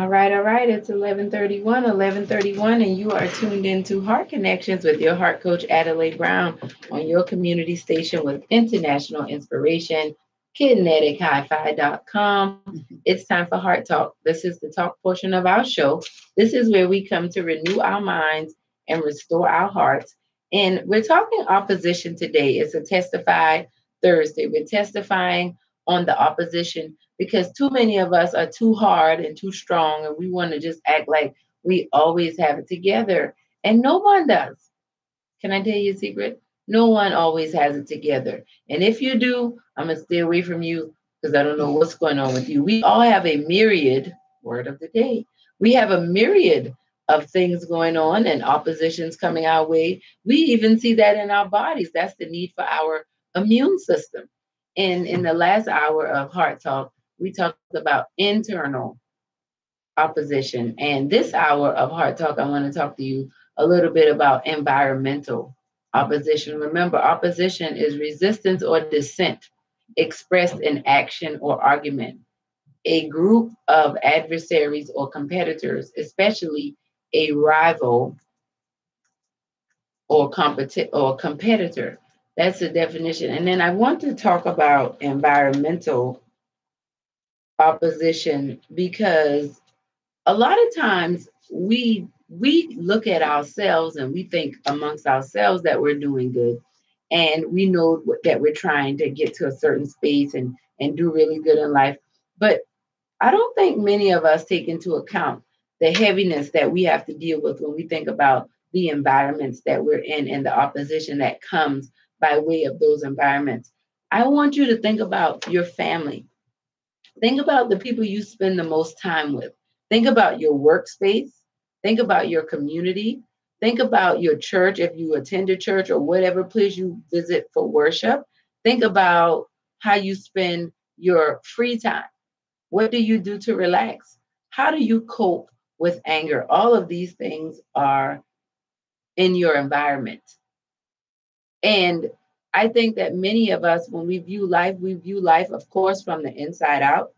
All right. It's 11:31, and you are tuned into Heart Connections with your heart coach, Adelai Brown, on your community station with international inspiration, kinetichifi.com. It's time for Heart Talk. This is the talk portion of our show. This is where we come to renew our minds and restore our hearts. And we're talking opposition today. It's a Testify Thursday. We're testifying on the opposition because too many of us are too hard and too strong, and we want to just act like we always have it together. And no one does. Can I tell you a secret? No one always has it together. And if you do, I'm going to stay away from you because I don't know what's going on with you. We all have a myriad, word of the day, we have a myriad of things going on and oppositions coming our way. We even see that in our bodies. That's the need for our immune system. And in the last hour of Heart Talk, we talked about internal opposition. And this hour of Heart Talk, I want to talk to you a little bit about environmental opposition. Remember, opposition is resistance or dissent expressed in action or argument. A group of adversaries or competitors, especially a rival or competitor. That's the definition. And then I want to talk about environmental opposition because a lot of times we look at ourselves and we think amongst ourselves that we're doing good, and we know that we're trying to get to a certain space and do really good in life. But I don't think many of us take into account the heaviness that we have to deal with when we think about the environments that we're in and the opposition that comes by way of those environments. I want you to think about your family. Think about the people you spend the most time with. Think about your workspace. Think about your community. Think about your church if you attend a church or whatever place you visit for worship. Think about how you spend your free time. What do you do to relax? How do you cope with anger? All of these things are in your environment. And I think that many of us, when we view life, of course, from the inside out.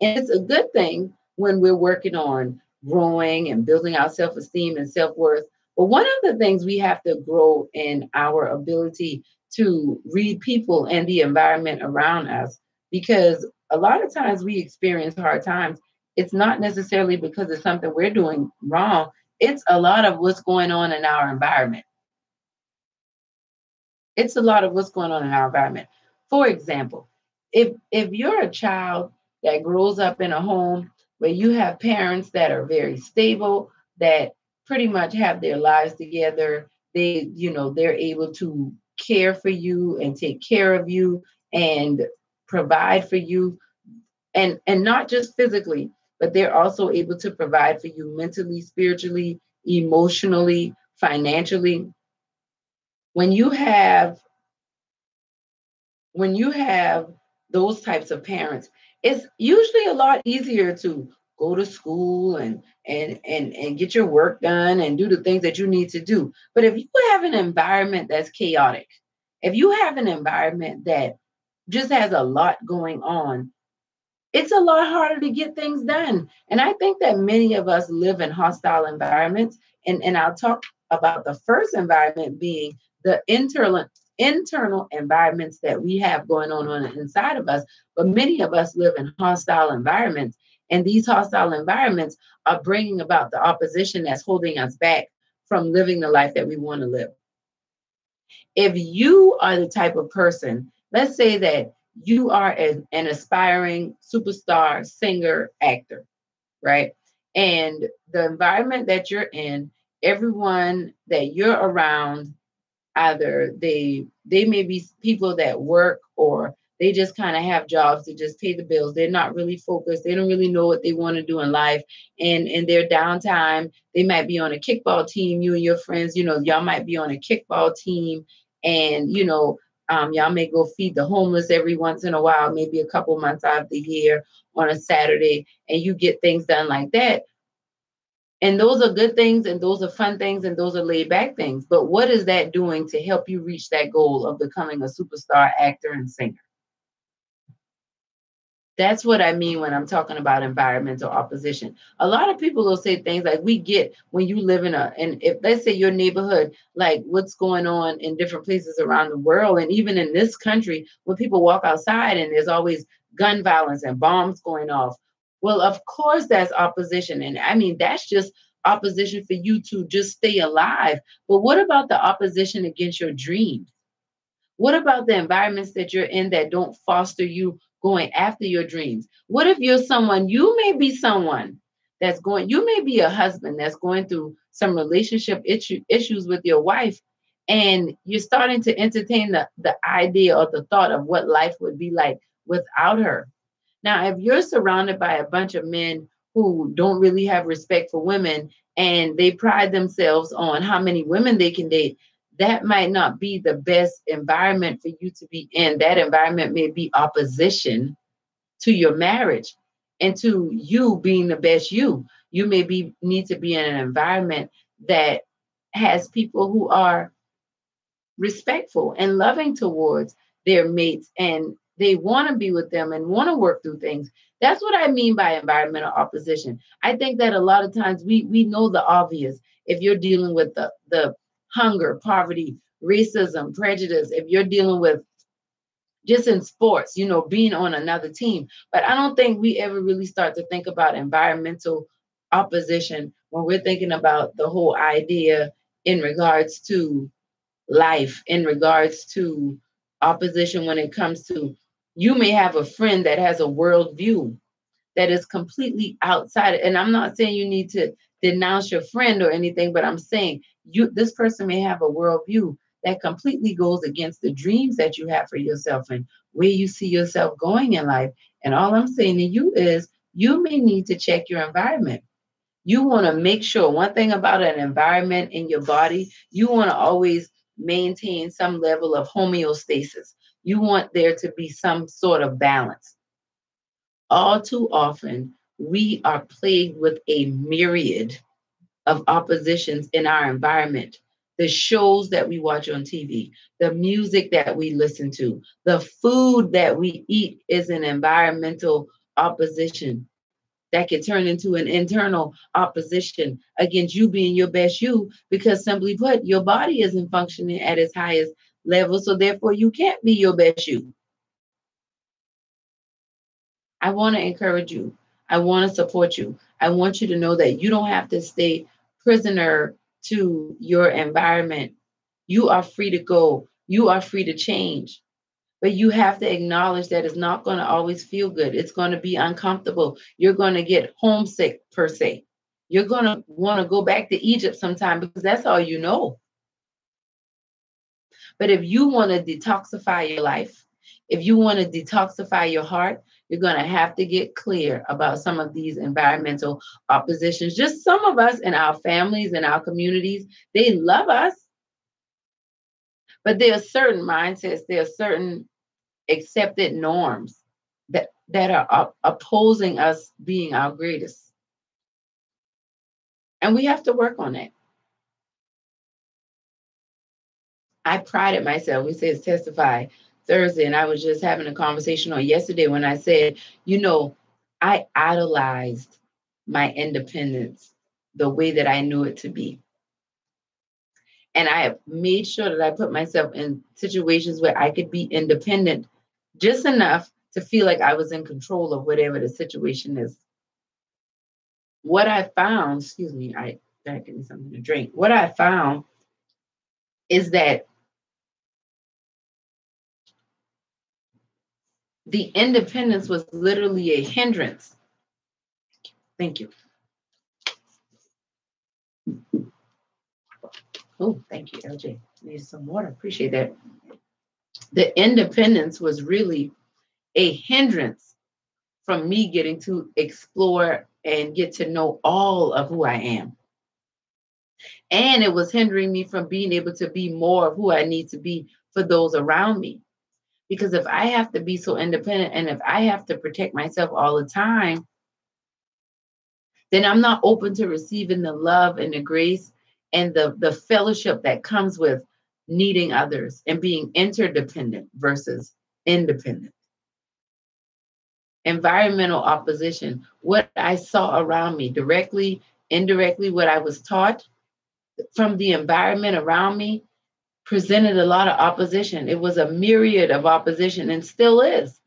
And it's a good thing when we're working on growing and building our self esteem and self worth. But one of the things we have to grow in our ability to read people and the environment around us, because a lot of times we experience hard times. It's not necessarily because of something we're doing wrong, it's a lot of what's going on in our environment. It's a lot of what's going on in our environment. For example, if you're a child that grows up in a home where you have parents that are very stable, that pretty much have their lives together, they're able to care for you and take care of you and provide for you, and not just physically, but they're also able to provide for you mentally, spiritually, emotionally, financially. When you have when you have those types of parents, it's usually a lot easier to go to school and get your work done and do the things that you need to do. But if you have an environment that's chaotic, if you have an environment that just has a lot going on, it's a lot harder to get things done. And I think that many of us live in hostile environments. And I'll talk about the first environment being the internal environments that we have going on the inside of us. But many of us live in hostile environments. And these hostile environments are bringing about the opposition that's holding us back from living the life that we want to live. If you are the type of person, let's say that you are an aspiring superstar, singer, actor, right? And the environment that you're in, everyone that you're around, either they may be people that work or they just kind of have jobs to just pay the bills. They're not really focused. They don't really know what they want to do in life. And in their downtime, they might be on a kickball team. You and your friends, y'all might be on a kickball team, and y'all may go feed the homeless every once in a while, maybe a couple months out of the year on a Saturday, and you get things done like that. And those are good things, and those are fun things, and those are laid back things. But what is that doing to help you reach that goal of becoming a superstar actor and singer? That's what I mean when I'm talking about environmental opposition. A lot of people will say things like, we get when you live and if let's say your neighborhood, like what's going on in different places around the world, and even in this country, when people walk outside and there's always gun violence and bombs going off. Well, of course, that's opposition. And I mean, that's just opposition for you to just stay alive. But what about the opposition against your dreams? What about the environments that you're in that don't foster you going after your dreams? What if you may be someone you may be a husband that's going through some relationship issues with your wife, and you're starting to entertain the idea or the thought of what life would be like without her. Now, if you're surrounded by a bunch of men who don't really have respect for women and they pride themselves on how many women they can date, that might not be the best environment for you to be in. That environment may be opposition to your marriage and to you being the best you. You may need to be in an environment that has people who are respectful and loving towards their mates, and they want to be with them and want to work through things. That's what I mean by environmental opposition. I think that a lot of times we know the obvious. If you're dealing with the hunger, poverty, racism, prejudice, if you're dealing with just in sports, being on another team. But I don't think we ever really start to think about environmental opposition when we're thinking about the whole idea in regards to life, in regards to opposition when it comes to, you may have a friend that has a worldview that is completely outside. And I'm not saying you need to denounce your friend or anything, but I'm saying this person may have a worldview that completely goes against the dreams that you have for yourself and where you see yourself going in life. And all I'm saying to you is you may need to check your environment. You want to make sure, one thing about an environment in your body, you want to always maintain some level of homeostasis. You want there to be some sort of balance. All too often, we are plagued with a myriad of oppositions in our environment. The shows that we watch on TV, the music that we listen to, the food that we eat is an environmental opposition that could turn into an internal opposition against you being your best you, because simply put, your body isn't functioning at its highest level. So therefore, you can't be your best you. I want to encourage you. I want to support you. I want you to know that you don't have to stay prisoner to your environment. You are free to go. You are free to change. But you have to acknowledge that it's not going to always feel good. It's going to be uncomfortable. You're going to get homesick, per se. You're going to want to go back to Egypt sometime because that's all you know. But if you want to detoxify your life, if you want to detoxify your heart, you're going to have to get clear about some of these environmental oppositions. Just some of us in our families and our communities, they love us, but there are certain mindsets, there are certain accepted norms that are opposing us being our greatest. And we have to work on that. I prided myself. We said testify Thursday, and I was just having a conversation on yesterday when I said, I idolized my independence the way that I knew it to be. And I made sure that I put myself in situations where I could be independent just enough to feel like I was in control of whatever the situation is. What I found, excuse me, I gotta give me something to drink. What I found is that the independence was literally a hindrance. Thank you. Oh, thank you, LJ. Need some water. Appreciate that. The independence was really a hindrance from me getting to explore and get to know all of who I am. And it was hindering me from being able to be more of who I need to be for those around me. Because if I have to be so independent and if I have to protect myself all the time, then I'm not open to receiving the love and the grace and the fellowship that comes with needing others and being interdependent versus independent. Environmental opposition, what I saw around me, directly, indirectly, what I was taught from the environment around me presented a lot of opposition. It was a myriad of opposition and still is.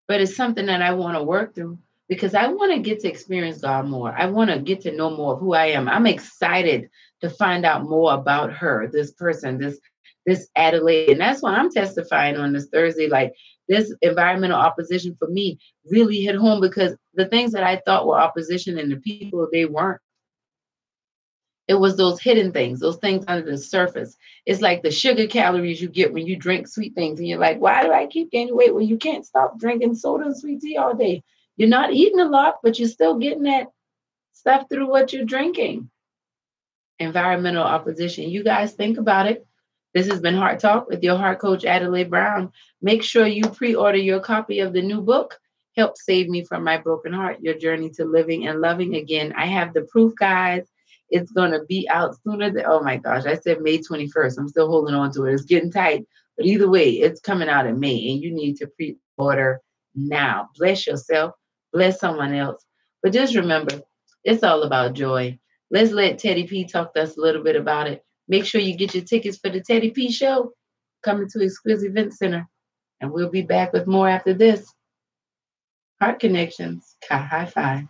But it's something that I want to work through because I want to get to experience God more. I want to get to know more of who I am. I'm excited to find out more about her, this person, this Adelaide. And that's why I'm testifying on this Thursday. Like this environmental opposition for me really hit home because the things that I thought were opposition and the people, they weren't. It was those hidden things, those things under the surface. It's like the sugar calories you get when you drink sweet things. And you're like, why do I keep gaining weight? Well, you can't stop drinking soda and sweet tea all day. You're not eating a lot, but you're still getting that stuff through what you're drinking. Environmental opposition. You guys think about it. This has been Heart Talk with your heart coach, Adelai Brown. Make sure you pre-order your copy of the new book, Help Save Me from My Broken Heart, Your Journey to Living and Loving Again. I have the proof, guys. It's going to be out sooner than, oh my gosh, I said May 21st. I'm still holding on to it. It's getting tight. But either way, it's coming out in May, and you need to pre-order now. Bless yourself. Bless someone else. But just remember, it's all about joy. Let's let Teddy P talk to us a little bit about it. Make sure you get your tickets for the Teddy P show coming to Exquisite Event Center. And we'll be back with more after this. Heart Connections. High five.